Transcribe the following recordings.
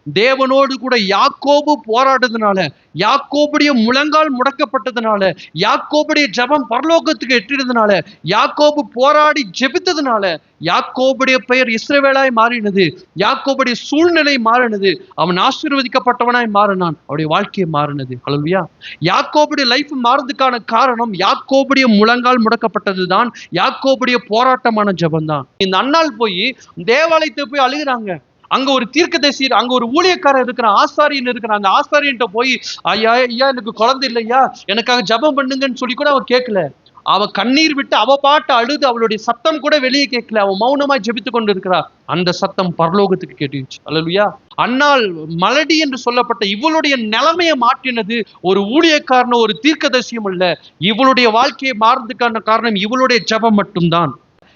தேவனோடு கூட யாக்கோபு போராடுறதுனால, யாக்கோபுடைய முழங்கால் முடக்கப்பட்டதுனால, யாக்கோபுடைய ஜெபம் பரலோகத்துக்கு எட்டினதுனால, யாக்கோபு போராடி ஜெபித்ததுனால யாக்கோபுடைய பெயர் இஸ்ரவேலாய் மாறினது. யாக்கோபுடைய சூழ்நிலை மாறினது. அவன் ஆசீர்வதிக்கப்பட்டவனாய் மாறினான். அவருடைய வாழ்க்கையை மாறினது. ஹல்லேலூயா. யாக்கோபுடைய லைஃப் மாறதுக்கான காரணம் யாக்கோபுடைய முழங்கால் முடக்கப்பட்டதுதான். யாக்கோபுடைய போராட்டமான ஜெபம் தான். இந்த அண்ணாள் போய் தேவாலயத்தை போய் அழுகிறாங்க. அங்க ஒரு தீர்க்கதரிசி, அங்க ஒரு ஊழியக்காரர் இருக்கிறான், ஆசாரியன் இருக்கிறான். அந்த ஆசாரியன்ட்ட போய் ஐயா ஐயா எனக்கு குழந்தை இல்லையா, எனக்காக ஜெபம் பண்ணுங்கன்னு சொல்லி கூட அவ கேட்கல. அவ கண்ணீர் விட்டு அவ பாட்டு அழுது, அவளுடைய சத்தம் கூட வெளியே கேட்கல. அவ மௌனமாய் ஜெபித்து கொண்டு இருக்கிறா. அந்த சத்தம் பரலோகத்துக்கு கேட்டுச்சு. அல்லேலூயா. அன்னாள் மலடி என்று சொல்லப்பட்ட இவளுடைய நிலைமையை மாற்றினது ஒரு ஊழியக்காரனோ ஒரு தீர்க்கதரிசியும் அல்ல. இவளுடைய வாழ்க்கையை மாறதுக்கான காரணம் இவளுடைய ஜெபம் மட்டும்தான்.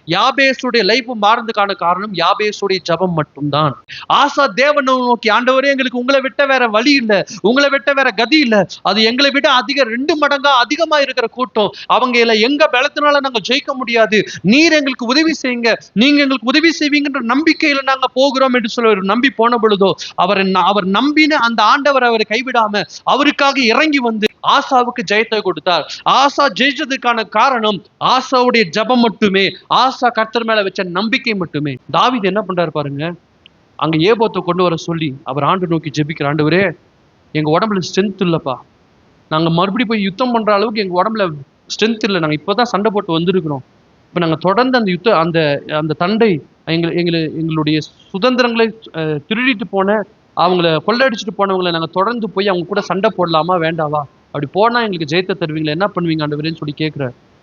யாபேசுடைய லைஃப் மாறதுக்கான காரணம் யாபேசுடைய ஜெபம் மட்டும்தான். ஆசா தேவனை நோக்கி, ஆண்டவரே எங்களுக்கு உங்களை விட்ட வேற வழி இல்லை, உங்களை விட்ட வேற கதி இல்லை, அது எங்களை விட அதிக 2 மடங்கா அதிகமா இருக்கிற கூட்டம், அவங்க எங்க பலத்தினால நாங்க ஜெயிக்க முடியாது, நீர் எங்களுக்கு உதவி செய்யுங்க, நீங்க எங்களுக்கு உதவி செய்வீங்கன்ற நம்பிக்கையில நாங்க போகிறோம் என்று சொல்ல நம்பி போன பொழுதோ அவர் நம்பின அந்த ஆண்டவர் அவரை கைவிடாம அவருக்காக இறங்கி வந்து ஆசாவுக்கு ஜெயத்தை கொடுத்தார். ஆசா ஜெயிச்சதுக்கான காரணம் ஆசாவுடைய ஜெபம் மட்டுமே, ஆசா கர்த்தர் மேல வச்ச நம்பிக்கை மட்டுமே. தாவீது என்ன பண்றாரு பாருங்க, அங்க ஏபோத்தை கொண்டு வர சொல்லி அவர் ஆண்டு நோக்கி ஜெபிக்கிற, ஆண்டவரே எங்க உடம்புல ஸ்ட்ரென்த் இல்லப்பா, நாங்க மறுபடியும் போய் யுத்தம் பண்ற அளவுக்கு எங்க உடம்புல ஸ்ட்ரென்த் இல்லை, நாங்க இப்பதான் சண்டை போட்டு வந்திருக்கிறோம், இப்ப நாங்க தொடர்ந்து அந்த அந்த தண்டை எங்களுடைய சுதந்திரங்களை திருடிட்டு போன, அவங்கள கொள்ளடிச்சுட்டு போனவங்களை நாங்க தொடர்ந்து போய் அவங்க கூட சண்டை போடலாமா வேண்டாவா, அப்படி போனா எங்களுக்கு ஜெயத்தை தருவீங்களா, என்ன பண்ணுவீங்க ஆண்டவரேன்னு சொல்லி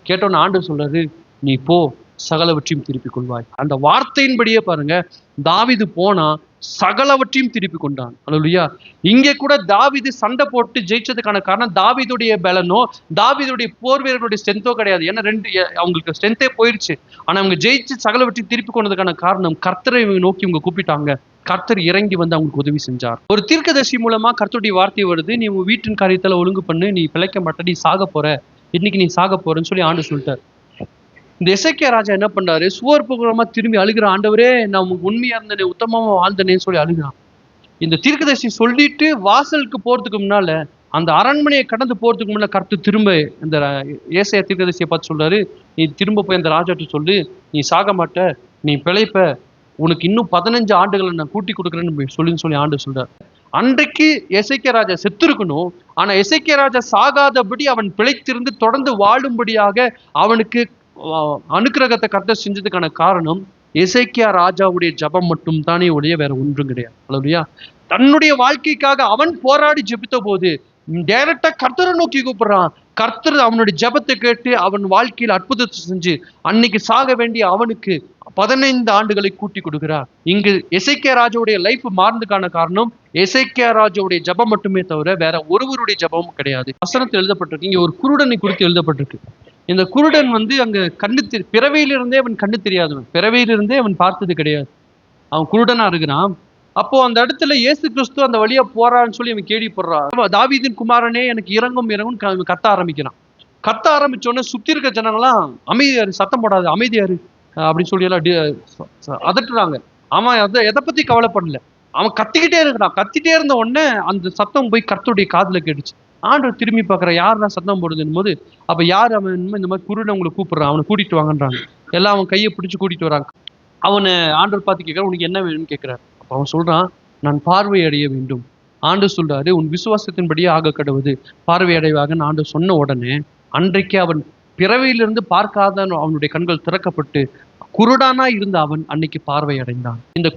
கேட்டோன்னு ஆண்டவர் சொல்றாரு, நீ போ சகலவற்றையும் திருப்பிக் கொள்வாய். அந்த வார்த்தையின்படியே பாருங்க, தாவீது போனா சகலவற்றையும் திருப்பி கொண்டான். அல்லேலூயா. இங்கே கூட தாவீது சண்டை போட்டு ஜெயிச்சதுக்கான காரணம் தாவீதுடைய பலனோ தாவீதுடைய போர் வீரர்களுடைய ஸ்ட்ரென்த்தோ கிடையாது. ஏன்னா அவங்களுக்கு ஸ்ட்ரென்த்தே போயிருச்சு. ஆனா அவங்க ஜெயிச்சு சகலவற்றையும் திருப்பி கொண்டதுக்கான காரணம் கர்த்தரை நோக்கி இவங்க கூப்பிட்டாங்க. கர்த்தர் இறங்கி வந்து அவங்களுக்கு உதவி செஞ்சார். ஒரு தீர்க்கதரிசி மூலமா கர்த்தருடைய வார்த்தை வருது, நீ உன் வீட்டின் காரியத்துல ஒழுங்கு பண்ணு, நீ பிழைக்க மாட்ட, நீ சாக போற, இன்னைக்கு நீ சாக போறன்னு சொல்லி ஆண்டு சொல்லிட்டார். இந்த எசேக்கியா ராஜா என்ன பண்றாரு, சுவர் புகழமா திரும்பி அழுகிற, ஆண்டவரே நான் உண்மையா இருந்தனே, உத்தமமா வாழ்ந்தனேன்னு சொல்லி அழுகிறான். இந்த தீர்க்கதரிசி சொல்லிட்டு வாசலுக்கு போறதுக்கு முன்னால, அந்த அரண்மனையை கடந்து போறதுக்கு முன்னால கர்த்தர் திரும்ப இந்த ஏசாயா தீர்க்கதரிசியை பார்த்து சொல்றாரு, நீ திரும்ப போய் அந்த ராஜாட்ட சொல்லு, நீ சாக மாட்ட, நீ பிழைப்ப, உனக்கு இன்னும் 15 ஆண்டுகளை நான் கூட்டி கொடுக்குறேன்னு சொல்லி ஆண்டு சொல்றாரு. அன்றைக்கு எசேக்கியா ராஜா செத்துருக்கணும். ஆனா எசேக்கியா ராஜா சாகாதபடி அவன் பிழைத்திருந்து தொடர்ந்து வாழும்படியாக அவனுக்கு அனுக்கிரகத்தை கர்த்தர் செஞ்சதுக்கான காரணம் எசேக்கியா ராஜாவுடைய ஜெபம் மட்டும் தானே ஒழிய வேற ஒன்றும் கிடையாது. அல்லேலூயா. தன்னுடைய வாழ்க்கைக்காக அவன் போராடி ஜெபித்த போது டைரக்டா கர்த்தரை நோக்கி கூப்பிடுறான். கர்த்தர் அவனுடைய ஜெபத்தை கேட்டு அவன் வாழ்க்கையில் அற்புதத்தை செஞ்சு அன்னைக்கு சாக வேண்டிய அவனுக்கு 15 ஆண்டுகளை கூட்டி கொடுக்கிறார். இங்கு எசேக்கியா ராஜாவுடைய லைஃப் மாறதுக்கான காரணம் எசேக்கியா ராஜாவுடைய ஜெபம் மட்டுமே தவிர வேற ஒருவருடைய ஜெபமும் கிடையாது. வசனத்தில் எழுதப்பட்டிருக்கு, இங்க ஒரு குருடனை குறித்து எழுதப்பட்டிருக்கு. இந்த குருடன் அங்க பிறவையிலிருந்தே அவன் கண்ணு தெரியாதவன், பிறவையிலிருந்தே அவன் பார்த்தது கிடையாது, அவன் குருடனா இருக்கிறான். அப்போ அந்த இடத்துல இயேசு கிறிஸ்து அந்த வழியா போறான்னு சொல்லி அவன் கேள்விப்படுறான். தாவீதின் குமாரனே எனக்கு இறங்கும் கத்த ஆரம்பிக்கிறான். கத்த ஆரம்பிச்சோடனே சுத்தி இருக்க ஜனங்களாம் அமைதியாரு, சத்தம் போடாது, அமைதியாரு அப்படின்னு சொல்லி எல்லாம் அதட்டுறாங்க. அவன் எதை பத்தி கவலைப்படல, அவன் கத்திக்கிட்டே இருக்கிறான். கத்திட்டே இருந்த உடனே அந்த சத்தம் போய் கர்த்தருடைய காதுல கேட்டுச்சு. ஆண்டவர் திரும்பி பார்க்குற, யாருதான் சத்தம் போடுதுன்னு போது, அப்ப யார் அவன் இந்த மாதிரி குருடன் உங்களை கூப்பிடுறான், அவனை கூட்டிட்டு வாங்கன்றாங்க. எல்லாம் அவன் கையை பிடிச்சு கூட்டிட்டு வராங்க. அவனை ஆண்டவர் பார்த்து கேட்கிறான், உனக்கு என்ன வேணும்னு கேட்கிறாரு. அப்ப அவன் சொல்றான், நான் பார்வை அடைய வேண்டும். ஆண்டவர் சொல்றாரு, உன் விசுவாசத்தின்படியே ஆக கடவுது, பார்வை அடைவாகன்னு ஆண்டவர் சொன்ன உடனே அன்றைக்கு அவன் பிறவையிலிருந்து பார்க்காத அவனுடைய கண்கள் திறக்கப்பட்டு குருடனா இருந்த அவன் அன்னைக்கு பார்வை அடைந்தான். இந்த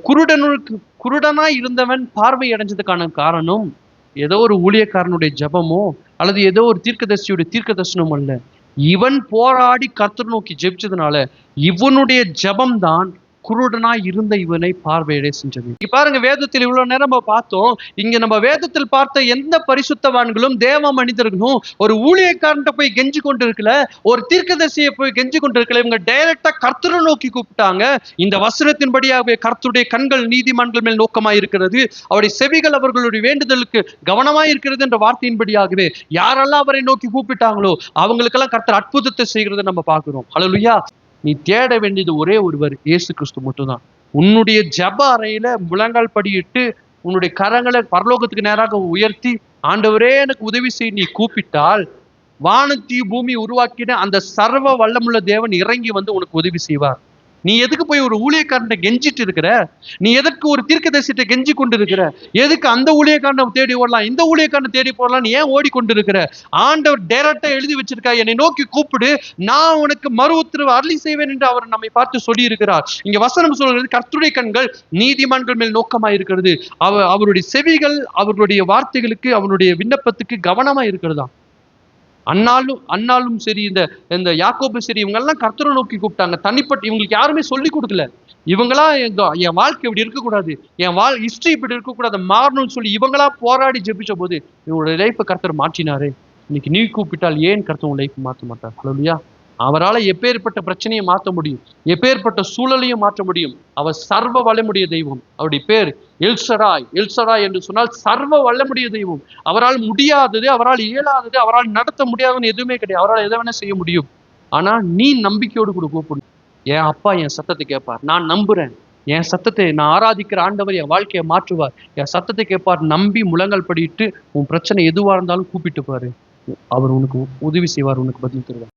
குருடனா இருந்தவன் பார்வை அடைஞ்சதுக்கான காரணம் ஏதோ ஒரு ஊழியக்காரனுடைய ஜெபமோ அல்லது ஏதோ ஒரு தீர்க்கதரிசியுடைய தீர்க்க தரிசனம் அல்ல. இவன் போராடி கர்த்தர் நோக்கி ஜெபிச்சதுனால இவனுடைய ஜெபம் தான் குருடனாய் இருந்த இவனை பார்வையடை செஞ்சது. பாருங்க, வேதத்தில் இவ்வளவு நேரம் நம்ம பார்த்தோம். இங்க நம்ம வேதத்தில் பார்த்த எந்த பரிசுத்தவான்களும் தேவ மனிதர்களும் ஒரு ஊழியக்காரன்ட்ட போய் கெஞ்சி கொண்டு இருக்கல, ஒரு தீர்க்கதரிசியை போய் கெஞ்சி கொண்டு இருக்கல. இவங்க டைரக்டா கர்த்தரை நோக்கி கூப்பிட்டாங்க. இந்த வசனத்தின்படியாகவே கர்த்தருடைய கண்கள் நீதிமான்கள் மேல் நோக்கமாய் இருக்கிறது, அவருடைய செவிகள் அவர்களுடைய வேண்டுதலுக்கு கவனமாய் இருக்கிறது என்ற வார்த்தையின்படியாகவே யாரெல்லாம் அவரை நோக்கி கூப்பிட்டாங்களோ அவங்களுக்கெல்லாம் கர்த்தர் அற்புதத்தை செய்கிறத நம்ம பார்க்கிறோம். ஹல்லேலூயா. நீ தேட வேண்டியது ஒரே ஒருவர், இயேசு கிறிஸ்து மட்டும்தான். உன்னுடைய ஜெப அறையில முழங்கால் படியிட்டு உன்னுடைய கரங்களை பரலோகத்துக்கு நேராக உயர்த்தி, ஆண்டவரே எனக்கு உதவி செய் நீ கூப்பிட்டால், வானத்தையும் பூமி உருவாக்கின அந்த சர்வ வல்லமுள்ள தேவன் இறங்கி வந்து உனக்கு உதவி செய்வார். நீ எதுக்கு போய் ஒரு ஊழியக்காரன் கெஞ்சிட்டு இருக்கிற? நீ எதற்கு ஒரு தீர்க்கதரிசிட்ட கெஞ்சி கொண்டு இருக்கிற? எதுக்கு அந்த ஊழியக்காரனை தேடி ஓடலாம், இந்த ஊழியக்காரனை தேடி போடலாம் ஏன் ஓடிக்கொண்டு இருக்கிற? ஆண்டவர் டைரக்டா எழுதி வச்சிருக்கா, என்னை நோக்கி கூப்பிடு, நான் உனக்கு மறு உத்தரவு அருளி செய்வேன் என்று அவர் நம்மை பார்த்து சொல்லி இருக்கிறார். இங்க வசனம் சொல்கிறது, கர்த்தருடைய கண்கள் நீதிமான்கள் மேல் நோக்கமா இருக்கிறது, அவருடைய செவிகள் அவருடைய வார்த்தைகளுக்கு அவருடைய விண்ணப்பத்துக்கு கவனமா இருக்கிறதா. அண்ணாலும் சரி, இந்த யாக்கோபு சரி, இவங்க எல்லாம் கர்த்தரை நோக்கி கூப்பிட்டாங்க. தனிப்பட்ட இவங்களுக்கு யாருமே சொல்லி கொடுக்கல. இவங்களா என் வாழ்க்கை இப்படி இருக்கக்கூடாது, என் ஹிஸ்டரி இப்படி இருக்கக்கூடாது, மாறணும்னு சொல்லி இவங்களா போராடி ஜெபிச்ச போது இவங்களுடைய லைஃப்பை கர்த்தர் மாற்றினாரு. இன்னைக்கு நீ கூப்பிட்டால் ஏன் கர்த்தர் உன் லைஃப் மாற்ற மாட்டார்? ஹல்லேலூயா. அவரால் எப்பேற்பட்ட பிரச்சனையை மாற்ற முடியும், எப்பேற்பட்ட சூழலையும் மாற்ற முடியும். அவர் சர்வ வல்லமுடைய தெய்வம். அவருடைய பேர் எல்சடாய். எல்சடாய் என்று சொன்னால் சர்வ வல்லமுடைய தெய்வம். அவரால் முடியாதது, அவரால் இயலாதது, அவரால் நடத்த முடியாதுன்னு எதுவுமே கிடையாது. அவரால் எதை வேணா செய்ய முடியும். ஆனா நீ நம்பிக்கையோடு கூட கூப்பிடணும். என் அப்பா என் சத்தத்தை கேட்பார், நான் நம்புறேன். என் சத்தத்தை நான் ஆராதிக்கிற ஆண்டவர் என் வாழ்க்கையை மாற்றுவார், என் சத்தத்தை கேட்பார். நம்பி முழங்கால் படிட்டு உன் பிரச்சனை எதுவா இருந்தாலும் கூப்பிட்டு பாரு, அவர் உனக்கு உதவி செய்வார், உனக்கு பதில் தருவார்.